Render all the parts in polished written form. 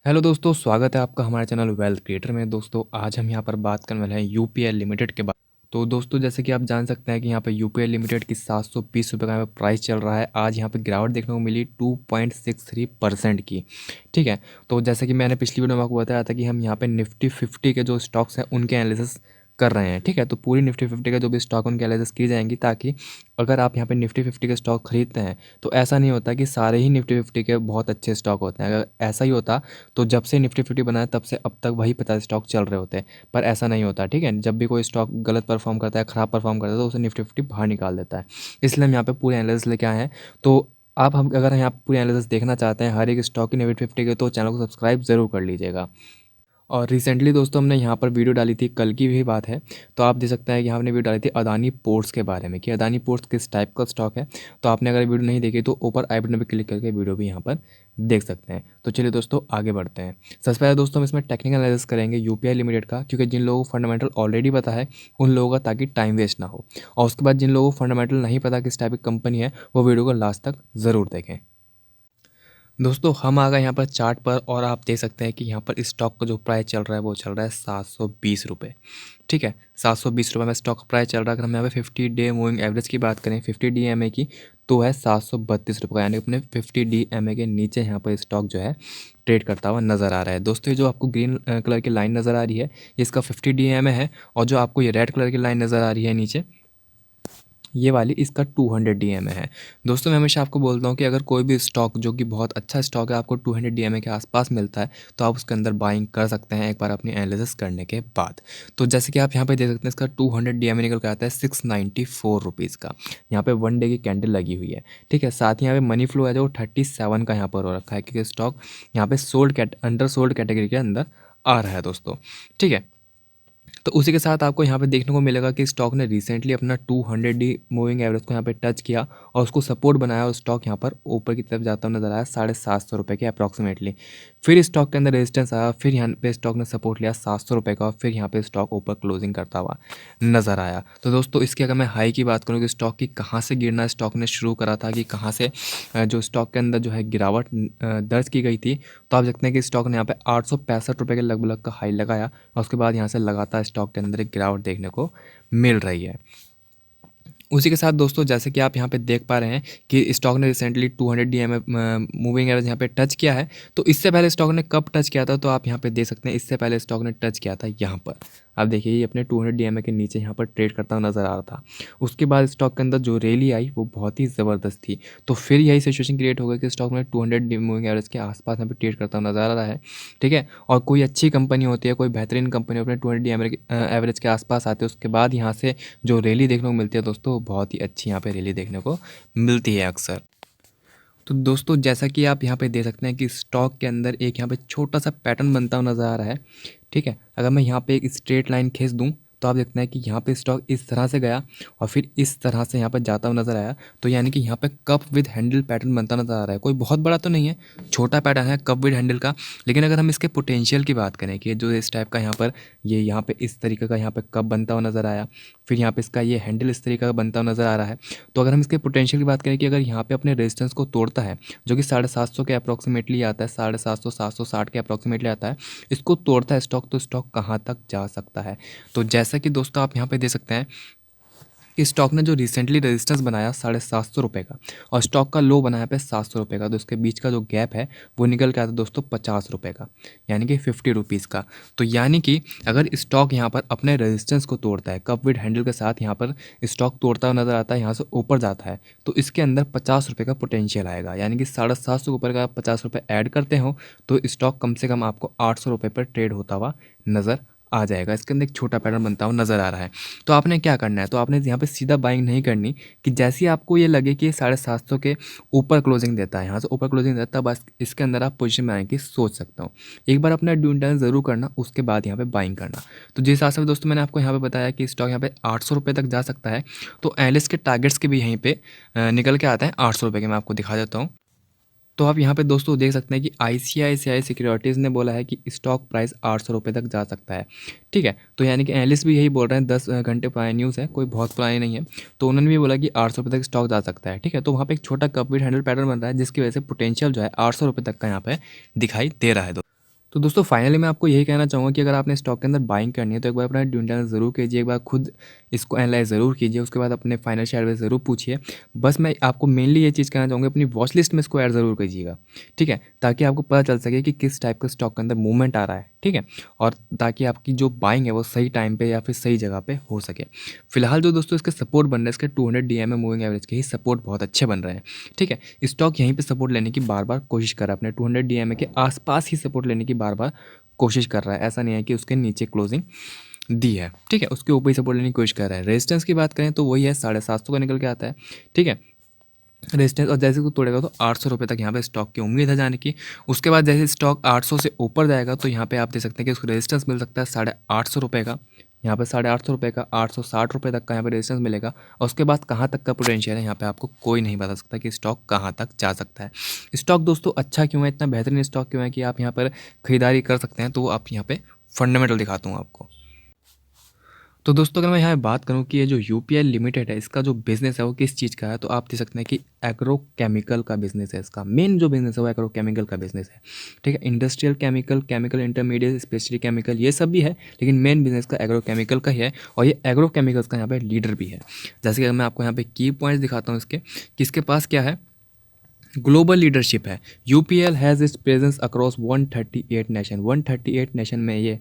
Hello दोस्तों, स्वागत है आपका हमारे चैनल वेल्थ क्रिएटर में। दोस्तों आज हम यहाँ पर बात करने वाले हैं यूपीएल लिमिटेड के बारे में। तो दोस्तों जैसे कि आप जान सकते हैं कि यहाँ पर यूपीएल लिमिटेड की 720 रुपये का यहाँ पर प्राइस चल रहा है। आज यहाँ पर गिरावट देखने को मिली 2.63% की। ठीक है, तो जैसे कि मैंने पिछली वीडियो में आपको बताया था कि हम यहाँ पे निफ्टी 50 के जो स्टॉक्स हैं उनके एनालिसिस कर रहे हैं। ठीक है, तो पूरी निफ्टी 50 के जो भी स्टॉक उनके एनालिसिस की जाएंगी, ताकि अगर आप यहाँ पे निफ्टी 50 के स्टॉक खरीदते हैं तो ऐसा नहीं होता कि सारे ही निफ्टी 50 के बहुत अच्छे स्टॉक होते हैं। अगर ऐसा ही होता तो जब से निफ्टी 50 बनाया तब से अब तक वही 50 स्टॉक चल रहे होते हैं, पर ऐसा नहीं होता। ठीक है, जब भी कोई स्टॉक गलत परफॉर्म करता है, ख़राब परफॉर्म करता है, तो उसे निफ्टी 50 बाहर निकाल देता है। इसलिए हम यहाँ पे पूरे एनालिसिस लेके आए हैं। तो आप हम अगर यहाँ पूरी एनालिसिस देखना चाहते हैं हर एक स्टॉक की निफ्टी 50 के, तो चैनल को सब्सक्राइब ज़रूर कर लीजिएगा। और रिसेंटली दोस्तों हमने यहाँ पर वीडियो डाली थी, कल की भी बात है, तो आप देख सकते हैं कि हमने वीडियो डाली थी अदानी पोर्ट्स के बारे में कि अदानी पोर्ट्स किस टाइप का स्टॉक है। तो आपने अगर वीडियो नहीं देखी तो ऊपर आई बटन पर क्लिक करके वीडियो भी यहाँ पर देख सकते हैं। तो चलिए दोस्तों आगे बढ़ते हैं। सबसे पहले दोस्तों हम इसमें टेक्निकल एनालिसिस करेंगे यूपीआई लिमिटेड का, क्योंकि जिन लोगों को फंडामेंटल ऑलरेडी पता है उन लोगों का, ताकि टाइम वेस्ट ना हो। और उसके बाद जिन लोगों को फंडामेंटल नहीं पता किस टाइप की कंपनी है, वो वीडियो को लास्ट तक ज़रूर देखें। दोस्तों हम आ गए यहाँ पर चार्ट पर, और आप देख सकते हैं कि यहाँ पर स्टॉक का जो प्राइस चल रहा है वो चल रहा है 720 रुपये। ठीक है, 720 रुपये में स्टॉक का प्राइस चल रहा है। अगर हम यहाँ पे 50 डे मूविंग एवरेज की बात करें 50 DMA की, तो है 732 रुपये, यानी अपने 50 DMA के नीचे यहाँ पर स्टॉक जो है ट्रेड करता हुआ नज़र आ रहा है। दोस्तों ये जो आपको ग्रीन कलर की लाइन नज़र आ रही है, ये इसका 50 DMA है, और जो आपको ये रेड कलर की लाइन नज़र आ रही है नीचे, ये वाली इसका 200 DMA है। दोस्तों मैं हमेशा आपको बोलता हूँ कि अगर कोई भी स्टॉक जो कि बहुत अच्छा स्टॉक है आपको 200 DMA के आसपास मिलता है, तो आप उसके अंदर बाइंग कर सकते हैं एक बार अपनी एनालिसिस करने के बाद। तो जैसे कि आप यहाँ पे देख सकते हैं, इसका 200 DMA निकल के आता है 694 रुपीज़ का। यहाँ पे 1 डे की कैंडल लगी हुई है। ठीक है, साथ ही यहाँ पे मनी फ्लो है जो 37 का यहाँ पर हो रखा है, क्योंकि स्टॉक यहाँ पे अंडर सोल्ड कैटेगरी के अंदर आ रहा है दोस्तों। ठीक है, तो उसी के साथ आपको यहाँ पे देखने को मिलेगा कि स्टॉक ने रिसेंटली अपना 200 डी मूविंग एवरेज को यहाँ पे टच किया और उसको सपोर्ट बनाया, और स्टॉक यहाँ पर ऊपर की तरफ जाता हुआ नजर आया 750 रुपये के अप्रॉक्सीमेटली। फिर स्टॉक के अंदर रेजिस्टेंस आया, फिर यहाँ पे स्टॉक ने सपोर्ट लिया 700 रुपये का, और फिर यहाँ पे स्टॉक ऊपर क्लोजिंग करता हुआ नज़र आया। तो दोस्तों इसकी अगर मैं हाई की बात करूँ कि स्टॉक की कहाँ से गिरना स्टॉक ने शुरू करा था, कि कहाँ से जो स्टॉक के अंदर जो है गिरावट दर्ज की गई थी, तो आप देखते हैं कि स्टॉक ने यहाँ पे 865 रुपये के लगभग का हाई लगाया, और उसके बाद यहाँ से लगातार स्टॉक के अंदर एक गिरावट देखने को मिल रही है। उसी के साथ दोस्तों जैसे कि आप यहाँ पे देख पा रहे हैं कि स्टॉक ने रिसेंटली 200 DMA मूविंग एवरेज यहाँ पे टच किया है। तो इससे पहले स्टॉक ने कब टच किया था, तो आप यहाँ पे देख सकते हैं इससे पहले स्टॉक ने टच किया था यहाँ पर। आप देखिए ये अपने 200 DMA के नीचे यहाँ पर ट्रेड करता हुआ नज़र आ रहा था। उसके बाद स्टॉक के अंदर जो रैली आई वो बहुत ही ज़बरदस्त थी। तो फिर यही सिचुएशन क्रिएट हो गई कि स्टॉक में 200 मूविंग एवरेज के आसपास यहाँ पे ट्रेड करता हुआ नज़र आ रहा है। ठीक है, और कोई अच्छी कंपनी होती है, कोई बेहतरीन कंपनी अपने 200 DMA एवरेज के आसपास आते हैं, उसके बाद यहाँ से जो रैली देखने को मिलती है दोस्तों, वो बहुत ही अच्छी यहाँ पे रैली देखने को मिलती है अक्सर। तो दोस्तों जैसा कि आप यहाँ पे देख सकते हैं कि स्टॉक के अंदर एक यहाँ पे छोटा सा पैटर्न बनता हुआ नज़र आ रहा है। ठीक है, अगर मैं यहाँ पे एक स्ट्रेट लाइन खींच दूँ तो आप देखते हैं कि यहाँ पे स्टॉक इस तरह से गया और फिर इस तरह से यहाँ पर जाता हुआ नज़र आया। तो यानी कि यहाँ पे कप विद हैंडल पैटर्न बनता नज़र आ रहा है। कोई बहुत बड़ा तो नहीं है, छोटा पैटर्न है कप विद हैंडल का। लेकिन अगर हम इसके पोटेंशियल की बात करें कि जो इस टाइप का यहाँ पर ये यहाँ पे इस तरीके का यहाँ पे कप बनता हुआ नज़र आया, फिर यहाँ पे इसका ये हैंडल इस तरीके का बनता हुआ नज़र आ रहा है। तो अगर हम इसके पोटेंशियल की बात करें कि अगर यहाँ पे अपने रेजिस्टेंस को तोड़ता है, जो कि 750 के अप्रॉक्सीमेटली आता है, 750 760 के अप्रॉक्सीमेटली आता है, इसको तोड़ता है स्टॉक, तो स्टॉक कहाँ तक जा सकता है। तो जैसा कि दोस्तों आप यहाँ पे देख सकते हैं कि स्टॉक ने जो रिसेंटली रेजिस्टेंस बनाया 750 रुपये का, और स्टॉक का लो बनाया पे 700 रुपये का, तो इसके बीच का जो गैप है वो निकल के आता है दोस्तों 50 रुपये का, यानी कि 50 रुपीज़ का। तो यानी कि अगर स्टॉक यहाँ पर अपने रेजिस्टेंस को तोड़ता है, कप विद हैंडल के साथ यहाँ पर स्टॉक तोड़ता हुआ नजर आता है, यहाँ से ऊपर जाता है, तो इसके अंदर 50 रुपये का पोटेंशियल आएगा। यानी कि 750 के ऊपर का 50 रुपये ऐड करते हो तो स्टॉक कम से कम आपको 800 रुपये पर ट्रेड होता हुआ नज़र आ जाएगा। इसके अंदर एक छोटा पैटर्न बनता हुआ नज़र आ रहा है। तो आपने क्या करना है, तो आपने यहाँ पे सीधा बाइंग नहीं करनी, कि जैसे ही आपको ये लगे कि 750 के ऊपर क्लोजिंग देता है, यहाँ से ऊपर क्लोजिंग देता है, बस इसके अंदर आप पोजीशन में आने की सोच सकता हूँ। एक बार अपना ड्यू इंटेलिजेंस ज़रूर करना, उसके बाद यहाँ पे बाइंग करना। तो जिस हिसाब से दोस्तों मैंने आपको यहाँ पे बताया कि स्टॉक यहाँ पे 800 रुपये तक जा सकता है, तो एनालिस्ट के टारगेट्स के भी यहीं पे निकल के आते हैं 800 रुपये के। मैं आपको दिखा देता हूँ। तो आप यहाँ पे दोस्तों देख सकते हैं कि ICICI सिक्योरिटीज़ ने बोला है कि स्टॉक प्राइस 800 रुपये तक जा सकता है। ठीक है, तो यानी कि एनालिस्ट भी यही बोल रहे हैं, 10 घंटे पुरानी न्यूज़ है, कोई बहुत पुरानी नहीं है। तो उन्होंने भी बोला कि 800 रुपये तक स्टॉक जा सकता है। ठीक है, तो वहाँ पे एक छोटा कप विद हैंडल पैटर्न बन रहा है, जिसकी वजह से पोटेंशियल जो है 800 रुपये तक का यहाँ पे दिखाई दे रहा है। तो दोस्तों फाइनली मैं आपको यही कहना चाहूँगा कि अगर आपने स्टॉक के अंदर बाइंग करनी है तो एक बार अपना ड्यू डिलिजेंस ज़रूर कीजिए, एक बार खुद इसको एनालाइज़ ज़रूर कीजिए, उसके बाद अपने फाइनेंशियल एडवाइस ज़रूर पूछिए। बस मैं आपको मेनली ये चीज़ कहना चाहूँगा, अपनी वॉच लिस्ट में इसको ऐड ज़रूर कीजिएगा, ठीक है? ताकि आपको पता चल सके कि किस टाइप का स्टॉक के अंदर मूवमेंट आ रहा है, ठीक है? और ताकि आपकी जो बाइंग है वो सही टाइम पे या फिर सही जगह पे हो सके। फिलहाल जो दोस्तों इसके सपोर्ट बन रहे हैं, इसके 200 डीएमए मूविंग एवरेज के ही सपोर्ट बहुत अच्छे बन रहे हैं, ठीक है? स्टॉक यहीं पे सपोर्ट लेने की बार-बार कोशिश कर रहा है, अपने 200 डीएमए के आस-पास ही सपोर्ट लेने की बार-बार कोशिश कर रहा है। ऐसा नहीं है कि उसके नीचे क्लोजिंग दी है, ठीक है? उसके ऊपर ही सपोर्ट लेने की कोशिश कर रहा है। रेजिस्टेंस की बात करें तो वही है 750 का निकल के आता है, ठीक है? रेजिस्टेंस और जैसे को तोड़ेगा तो 800 रुपये तक यहाँ पे स्टॉक की उम्मीद है जाने की। उसके बाद जैसे स्टॉक 800 से ऊपर जाएगा तो यहाँ पे आप देख सकते हैं कि उसको रेजिस्टेंस मिल सकता है 850 रुपये का। यहाँ पे 850 रुपये का 860 रुपये तक का यहाँ पे रेजिस्टेंस मिलेगा। और उसके बाद कहाँ तक का पोटेंशियल है यहाँ पे आपको कोई नहीं बता सकता कि स्टॉक कहाँ तक जा सकता है। स्टॉक दोस्तों अच्छा क्यों है, इतना बेहतरीन स्टॉक क्यों है कि आप यहाँ पर खरीदारी कर सकते हैं, तो वो आप यहाँ पे फंडामेंटल दिखाता हूँ आपको। तो दोस्तों अगर मैं यहाँ बात करूँ कि ये जो यूपीएल लिमिटेड है, इसका जो बिज़नेस है वो किस चीज़ का है, तो आप देख सकते हैं कि एग्रो केमिकल का बिज़नेस है। इसका मेन जो बिज़नेस है वो एग्रो केमिकल का बिज़नेस है, ठीक है? Industrial chemical, chemical intermediate, specially chemical, ये सब भी है, लेकिन मेन बिज़नेस का एग्रो केमिकल का ही है। और ये एग्रो केमिकल्स का यहाँ पे लीडर भी है। जैसे कि अगर मैं आपको यहाँ पे की पॉइंट्स दिखाता हूँ इसके, कि इसके पास क्या है, ग्लोबल लीडरशिप है। UPL has its presence across 138 nation, 138 nation में ये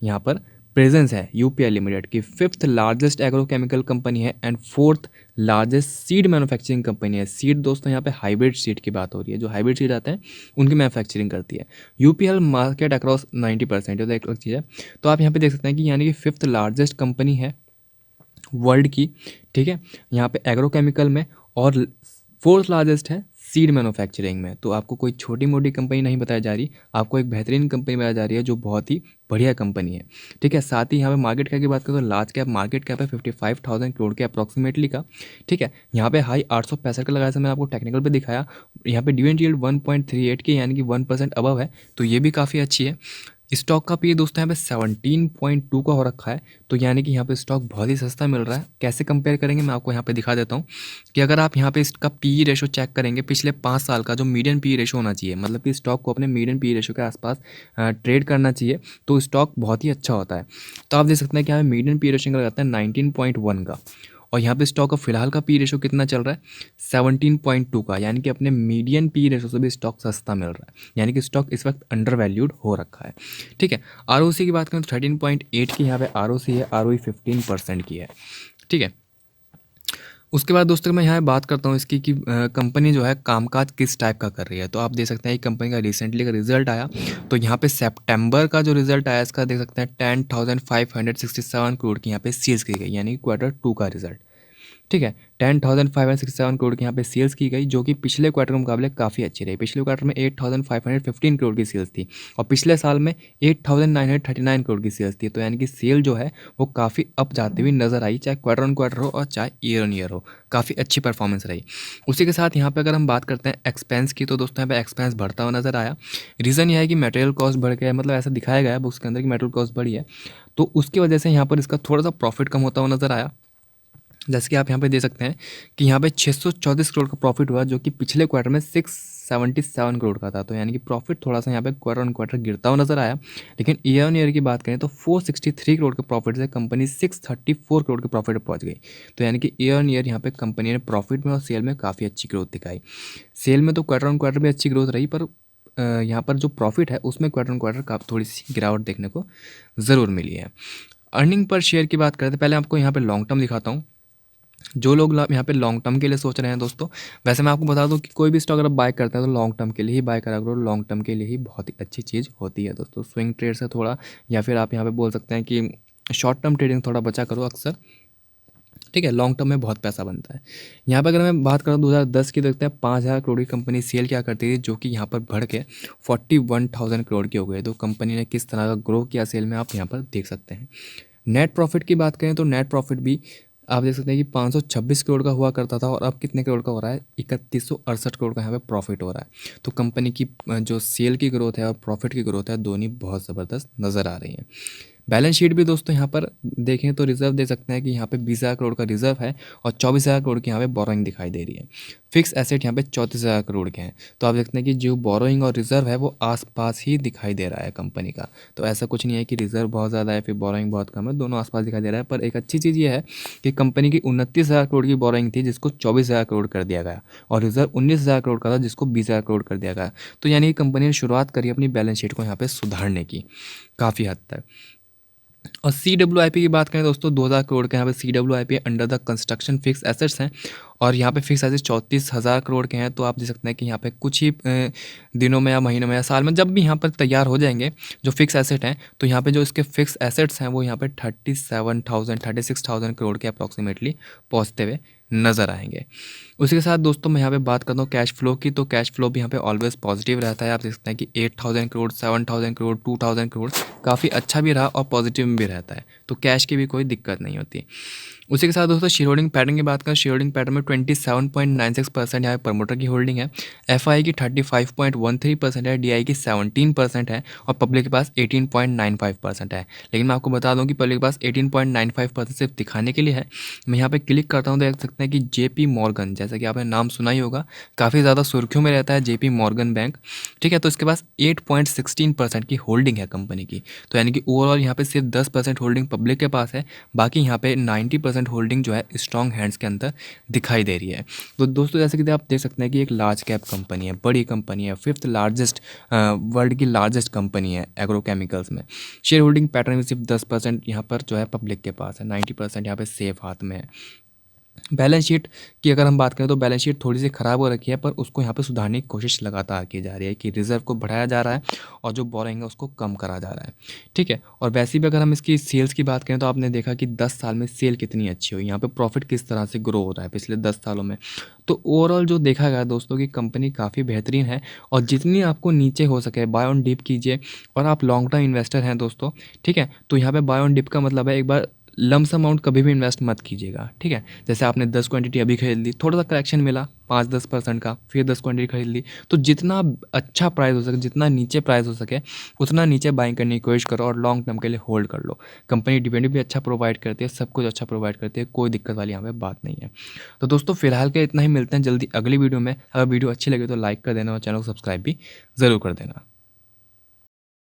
यहाँ पर प्रेजेंस है यूपीएल लिमिटेड की। फिफ्थ लार्जेस्ट एग्रोकेमिकल कंपनी है and fourth largest seed manufacturing company है। सीड दोस्तों यहाँ पे हाइब्रिड सीड की बात हो रही है, जो हाइब्रिड सीड आते हैं उनकी मैन्युफैक्चरिंग करती है। यूपीएल मार्केट अक्रॉस 90%, तो एक अलग चीज़ है। तो आप यहाँ पे देख सकते हैं कि यानी कि फिफ्थ लार्जेस्ट कंपनी है वर्ल्ड की, ठीक है, यहाँ पे एग्रोकेमिकल में, और फोर्थ लार्जेस्ट है सीड मैन्युफैक्चरिंग में। तो आपको कोई छोटी मोटी कंपनी नहीं बताई जा रही, आपको एक बेहतरीन कंपनी बताई जा रही है जो बहुत ही बढ़िया कंपनी है, ठीक है? साथ ही यहाँ पे मार्केट कैप की बात करें तो लार्ज कैप मार्केट कैप है 55,000 करोड़ के अप्रॉक्सीमेटली का, ठीक है? यहाँ पे हाई 865 का लगाया था, मैंने आपको टेक्निकल पे दिखाया। यहाँ पे डिविडेंड यील्ड 1.38 की, यानी कि 1% अबव है, तो ये भी काफ़ी अच्छी है। स्टॉक का पी दोस्तों यहाँ पे 17.2 का हो रखा है, तो यानी कि यहाँ पे स्टॉक बहुत ही सस्ता मिल रहा है। कैसे कंपेयर करेंगे मैं आपको यहाँ पे दिखा देता हूँ कि अगर आप यहाँ पे इसका पी रेशो चेक करेंगे पिछले 5 साल का, जो मीडियन पी रेशो होना चाहिए, मतलब कि स्टॉक को अपने मीडियन पी रेशो के आसपास ट्रेड करना चाहिए, तो स्टॉक बहुत ही अच्छा होता है। तो आप देख सकते हैं कि यहाँ पे मीडियन पी रेशो लगाता है 19.1 का, और यहाँ पे स्टॉक का फिलहाल का पी रेशो कितना चल रहा है, 17.2 का, यानी कि अपने मीडियन पी रेशो से भी स्टॉक सस्ता मिल रहा है, यानी कि स्टॉक इस वक्त अंडर वैल्यूड हो रखा है, ठीक है? आरओसी की बात करें तो 13.8 की यहाँ पे आरओसी है, आरओई 15% की है, ठीक है? उसके बाद दोस्तों मैं यहाँ बात करता हूँ इसकी कि कंपनी जो है कामकाज किस टाइप का कर रही है। तो आप देख सकते हैं कि कंपनी का रिसेंटली का रिजल्ट आया, तो यहाँ पे सितंबर का जो रिजल्ट आया इसका देख सकते हैं 10,567 करोड़ की यहाँ पे सेल्स की गई, यानी कि Q2 का रिजल्ट, ठीक है? 10,567 करोड़ की यहाँ पे सेल्स की गई, जो कि पिछले क्वार्टर के मुकाबले काफ़ी अच्छी रही। पिछले क्वार्टर में 8,515 करोड़ की सेल्स थी, और पिछले साल में 8,939 करोड़ की सेल्स थी। तो यानी कि सेल जो है वो काफ़ी अप जाती हुई नजर आई, चाहे क्वार्टर ऑन क्वार्टर हो और चाहे ईयर ऑन ईयर हो, काफ़ी अच्छी परफॉर्मेंस रही। उसी के साथ यहाँ पे अगर हम बात करते हैं एक्सपेंस की, तो दोस्तों यहाँ पे एक्सपेंस बढ़ता हुआ नजर आया। रीज़न यह है कि मटेरियल कॉस्ट बढ़ गया है, मतलब ऐसा दिखाया गया है बुक्स के अंदर कि मटेरियल कॉस्ट बढ़ी है, तो उसकी वजह से यहाँ पर इसका थोड़ा सा प्रॉफिट कम होता हुआ नजर आया। जैसे कि आप यहाँ पे देख सकते हैं कि यहाँ पे 634 करोड़ का प्रॉफिट हुआ, जो कि पिछले क्वार्टर में 677 करोड़ का था। तो यानी कि प्रॉफिट थोड़ा सा यहाँ पे क्वार्टर ऑन क्वार्टर गिरता हुआ नजर आया। लेकिन ईयर ऑन ईयर की बात करें तो 463 करोड़ के प्रॉफिट से कंपनी 634 करोड़ के प्रॉफिट पर पहुँच गई। तो यानी कि ईयर ऑन ईयर यहाँ पे कंपनी ने प्रॉफिट में और सेल में काफ़ी अच्छी ग्रोथ दिखाई। सेल में तो क्वार्टर ऑन क्वार्टर भी अच्छी ग्रोथ रही, पर यहाँ पर जो प्रॉफिट है उसमें क्वार्टर ऑन क्वार्टर काफ़ी थोड़ी सी गिरावट देखने को ज़रूर मिली है। अर्निंग पर शेयर की बात करें तो पहले आपको यहाँ पे लॉन्ग टर्म दिखाता हूँ। जो लोग यहाँ पे लॉन्ग टर्म के लिए सोच रहे हैं दोस्तों, वैसे मैं आपको बता दूं कि कोई भी स्टॉक अगर आप बाय करते हैं तो लॉन्ग टर्म के लिए ही बाय करा करो। लॉन्ग टर्म के लिए ही बहुत ही अच्छी चीज़ होती है दोस्तों। स्विंग ट्रेड से थोड़ा, या फिर आप यहाँ पे बोल सकते हैं कि शॉर्ट टर्म ट्रेडिंग थोड़ा बचा करो अक्सर, ठीक है? लॉन्ग टर्म में बहुत पैसा बनता है। यहाँ पर अगर मैं बात करूँ 2010 की, देखते हैं 5,000 करोड़ की कंपनी सेल क्या करती थी, जो कि यहाँ पर बढ़ के 41,000 करोड़ की हो गई। तो कंपनी ने किस तरह का ग्रो किया सेल में, आप यहाँ पर देख सकते हैं। नेट प्रॉफिट की बात करें तो नेट प्रॉफिट भी आप देख सकते हैं कि 526 करोड़ का हुआ करता था, और अब कितने करोड़ का हो रहा है, 3168 करोड़ का यहाँ पे प्रॉफिट हो रहा है। तो कंपनी की जो सेल की ग्रोथ है और प्रॉफिट की ग्रोथ है, दोनों बहुत ज़बरदस्त नज़र आ रही है। बैलेंस शीट भी दोस्तों यहाँ पर देखें तो रिजर्व दे सकते हैं कि यहाँ पे 20,000 करोड़ का रिजर्व है और 24,000 करोड़ की यहाँ पे बोरोइंग दिखाई दे रही है। फिक्स एसेट यहाँ पे 34,000 करोड़ के हैं। तो आप देखते हैं कि जो बोरोइंग और रिजर्व है वो आसपास ही दिखाई दे रहा है कंपनी का। तो ऐसा कुछ नहीं है कि रिजर्व बहुत ज़्यादा है फिर बोरोइंग बहुत कम है, दोनों आसपास दिखाई दे रहा है। पर एक अच्छी चीज़ ये है कि कंपनी की 29,000 करोड़ की बोरोइंग थी जिसको 24,000 करोड़ कर दिया गया और रिजर्व 19,000 करोड़ का था जिसको 20,000 करोड़ कर दिया गया। तो यानी कि कंपनी ने शुरुआत करी अपनी बैलेंस शीट को यहाँ पे सुधारने की काफ़ी हद तक। और CWIP की बात करें दोस्तों 2,000 करोड़ के यहाँ पे CWIP under the construction fix assets हैं और यहाँ पे फिक्स एसेट्स 34,000 करोड़ के हैं। तो आप देख सकते हैं कि यहाँ पे कुछ ही दिनों में या महीनों में या साल में जब भी यहाँ पर तैयार हो जाएंगे जो फिक्स एसेट हैं, तो यहाँ पे जो इसके फिक्स एसेट्स हैं वो यहाँ पे 36,000 करोड़ के अप्रॉक्सीमेटली पहुँचते हुए नज़र आएंगे। उसी के साथ दोस्तों मैं यहाँ पे बात करता हूँ कैश फ्लो की, तो कैश फ्लो भी यहाँ पे ऑलवेज पॉजिटिव रहता है। आप देख सकते हैं कि 8,000 करोड़, 7,000 करोड़, 2,000 करोड़ काफ़ी अच्छा भी रहा और पॉजिटिव में भी रहता है। तो कैश की भी कोई दिक्कत नहीं होती। उसी के साथ दोस्तों शेयर होल्डिंग पैटर्न की बात करें, शेयर होल्डिंग पैटर्न में 27.96% यहाँ पे प्रमोटर की होल्डिंग है, FI की 35.13% है, DI की 17% है और पब्लिक के पास 18.95% है। लेकिन मैं आपको बता दूं कि पब्लिक के पास 18.95% सिर्फ दिखाने के लिए है। मैं यहाँ पे क्लिक करता हूँ तो देख सकते हैं कि JP मॉर्गन, जैसा कि आपने नाम सुना ही होगा, काफ़ी ज़्यादा सुर्खियों में रहता है JP मॉर्गन बैंक, ठीक है। तो इसके पास 8.16% की होल्डिंग है कंपनी की। तो यानी कि ओवरऑल यहाँ पे सिर्फ 10% होल्डिंग पब्लिक के पास है, बाकी यहाँ पे 90% होल्डिंग जो है स्ट्रॉन्ग हैंड्स के अंदर दिखाई दे रही है। तो दोस्तों जैसे कि आप देख सकते हैं कि एक लार्ज कैप कंपनी है, बड़ी कंपनी है, 5th लार्जेस्ट वर्ल्ड की लार्जेस्ट कंपनी है एग्रोकेमिकल्स में। शेयर होल्डिंग पैटर्न में सिर्फ 10% यहाँ पर जो है पब्लिक के पास है, 90% यहाँ पे सेफ हाथ में है। बैलेंस शीट की अगर हम बात करें तो बैलेंस शीट थोड़ी सी ख़राब हो रखी है, पर उसको यहाँ पे सुधारने की कोशिश लगातार की जा रही है कि रिज़र्व को बढ़ाया जा रहा है और जो बोरिंग है उसको कम करा जा रहा है, ठीक है। और वैसे भी अगर हम इसकी सेल्स की बात करें तो आपने देखा कि 10 साल में सेल कितनी अच्छी हुई, यहाँ पे प्रॉफिट किस तरह से ग्रो हो रहा है पिछले 10 सालों में। तो ओवरऑल जो देखा गया दोस्तों की कंपनी काफ़ी बेहतरीन है और जितनी आपको नीचे हो सके बाय ऑन डिप कीजिए। और आप लॉन्ग टर्म इन्वेस्टर हैं दोस्तों, ठीक है, तो यहाँ पे बाय ऑन डिप का मतलब है एक बार लम्स अमाउंट कभी भी इन्वेस्ट मत कीजिएगा, ठीक है। जैसे आपने 10 क्वांटिटी अभी खरीद ली, थोड़ा सा करेक्शन मिला 5-10% का, फिर 10 क्वांटिटी खरीद ली, तो जितना अच्छा प्राइस हो सके, जितना नीचे प्राइस हो सके उतना नीचे बाइंग करने की कोशिश करो और लॉन्ग टर्म के लिए होल्ड कर लो। कंपनी डिविडेंड भी अच्छा प्रोवाइड करती है, सब कुछ अच्छा प्रोवाइड करती है, कोई दिक्कत वाली यहाँ पे बात नहीं है। तो दोस्तों फिलहाल के इतना ही, मिलते हैं जल्दी अगली वीडियो में। अगर वीडियो अच्छी लगे तो लाइक कर देना और चैनल को सब्सक्राइब भी ज़रूर कर देना।